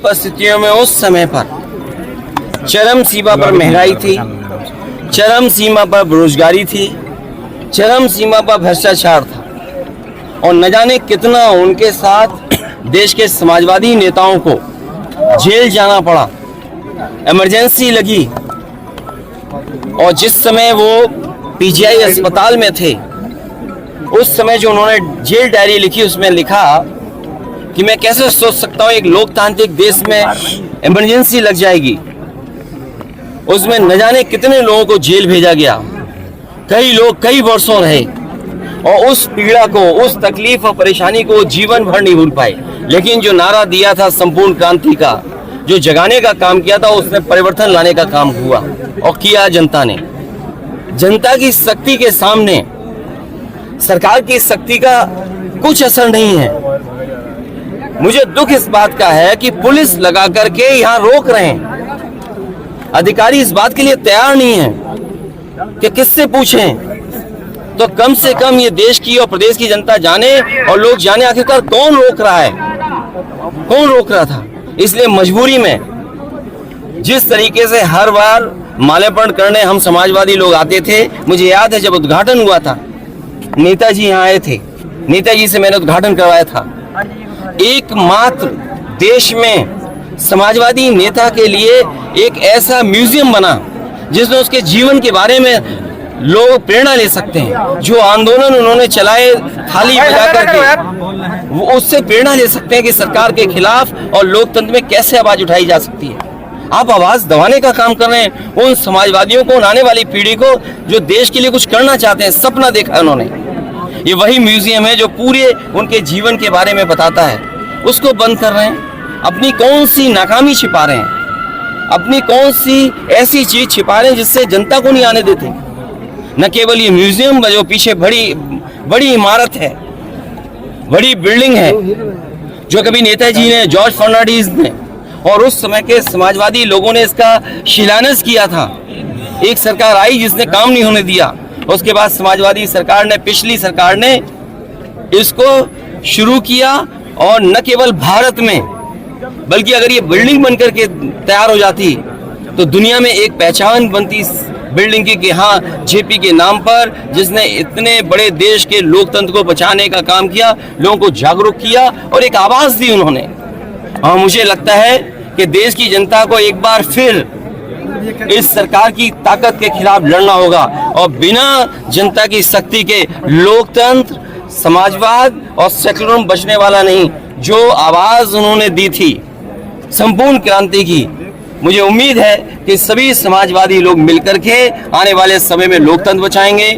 परिस्थितियों में उस समय पर चरम सीमा पर महंगाई थी, चरम सीमा पर बेरोजगारी थी, चरम सीमा पर भ्रष्टाचार था और न जाने कितना उनके साथ देश के समाजवादी नेताओं को जेल जाना पड़ा, इमरजेंसी लगी। और जिस समय वो पीजीआई अस्पताल में थे, उस समय जो उन्होंने जेल डायरी लिखी, उसमें लिखा कि मैं कैसे सोच सकता हूँ एक लोकतांत्रिक देश में इमरजेंसी लग जाएगी। उसमें न जाने कितने लोगों को जेल भेजा गया, कई लोग कई वर्षों रहे और उस पीड़ा को, उस तकलीफ और परेशानी को जीवन भर नहीं भूल पाए। लेकिन जो नारा दिया था संपूर्ण क्रांति का, जो जगाने का काम किया था, उसमें परिवर्तन लाने का काम हुआ और किया जनता ने। जनता की शक्ति के सामने सरकार की शक्ति का कुछ असर नहीं है। मुझे दुख इस बात का है कि पुलिस लगा करके यहाँ रोक रहे हैं, अधिकारी इस बात के लिए तैयार नहीं है कि किससे पूछें। तो कम से कम ये देश की और प्रदेश की जनता जाने और लोग जाने आखिरकार कौन रोक रहा है, कौन रोक रहा था। इसलिए मजबूरी में जिस तरीके से हर बार माल्यार्पण करने हम समाजवादी लोग आते थे, मुझे याद है जब उद्घाटन हुआ था, नेताजी यहाँ आए थे, नेताजी से मैंने उद्घाटन करवाया था। एकमात्र देश में समाजवादी नेता के लिए एक ऐसा म्यूजियम बना जिसमें उसके जीवन के बारे में लोग प्रेरणा ले सकते हैं। जो आंदोलन उन्होंने चलाए थाली बजा करके, वो उससे प्रेरणा ले सकते हैं कि सरकार के खिलाफ और लोकतंत्र में कैसे आवाज उठाई जा सकती है। आप आवाज दबाने का काम कर रहे हैं उन समाजवादियों को, आने वाली पीढ़ी को, जो देश के लिए कुछ करना चाहते हैं, सपना देखा है उन्होंने। ये वही म्यूजियम है जो पूरे उनके जीवन के बारे में बताता है, उसको बंद कर रहे हैं। अपनी कौन सी नाकामी छिपा रहे हैं, अपनी कौन सी ऐसी चीज छिपा रहे हैं जिससे जनता को नहीं आने देते। न केवल ये म्यूजियम जो पीछे बड़ी इमारत है, बड़ी बिल्डिंग है, जो कभी नेताजी ने, जॉर्ज फर्नांडिस ने और उस समय के समाजवादी लोगों ने इसका शिलान्यास किया था। एक सरकार आई जिसने काम नहीं होने दिया, उसके बाद समाजवादी सरकार ने, पिछली सरकार ने इसको शुरू किया और न केवल भारत में, बल्कि अगर ये बिल्डिंग बनकर के तैयार हो जाती तो दुनिया में एक पहचान बनती बिल्डिंग की कि हाँ, जेपी के नाम पर, जिसने इतने बड़े देश के लोकतंत्र को बचाने का काम किया, लोगों को जागरूक किया और एक आवाज दी उन्होंने। और मुझे लगता है कि देश की जनता को एक बार फिर इस सरकार की ताकत के खिलाफ लड़ना होगा और बिना जनता की शक्ति के लोकतंत्र, समाजवाद और सेकुलरिज्म बचने वाला नहीं। जो आवाज उन्होंने दी थी संपूर्ण क्रांति की, मुझे उम्मीद है कि सभी समाजवादी लोग मिलकर के आने वाले समय में लोकतंत्र बचाएंगे,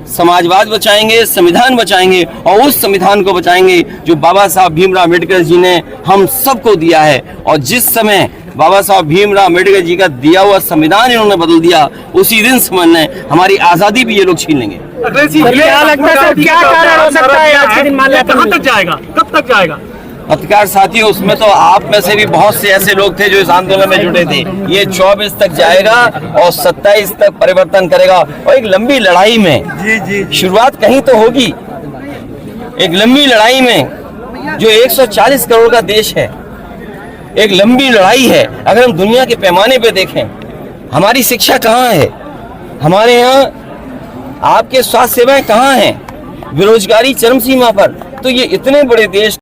समाजवाद बचाएंगे, संविधान बचाएंगे और उस संविधान को बचाएंगे जो बाबा साहब भीमराव अम्बेडकर जी ने हम सबको दिया है। और जिस समय बाबा साहब भीमराव अम्बेडकर जी का दिया हुआ संविधान इन्होंने बदल दिया, उसी दिन समझने हमारी आजादी भी ये लोग छीन लेंगे। क्या लगता है सर, क्या कारण हो सकता है आज के दिन माल्यार्पण? कब तक जाएगा, कब तक जाएगा? पत्रकार साथियों, उसमें तो आप में से भी बहुत से ऐसे लोग थे जो इस आंदोलन में जुटे थे। ये 24 तक जाएगा और 27 तक परिवर्तन करेगा। और एक लंबी लड़ाई में शुरुआत कहीं तो होगी। एक लंबी लड़ाई में जो 140 करोड़ का देश है, एक लंबी लड़ाई है। अगर हम दुनिया के पैमाने पे देखें, हमारी शिक्षा कहाँ है, हमारे यहाँ आपके स्वास्थ्य सेवाएं कहाँ हैं, बेरोजगारी चरम सीमा पर। तो ये इतने बड़े देश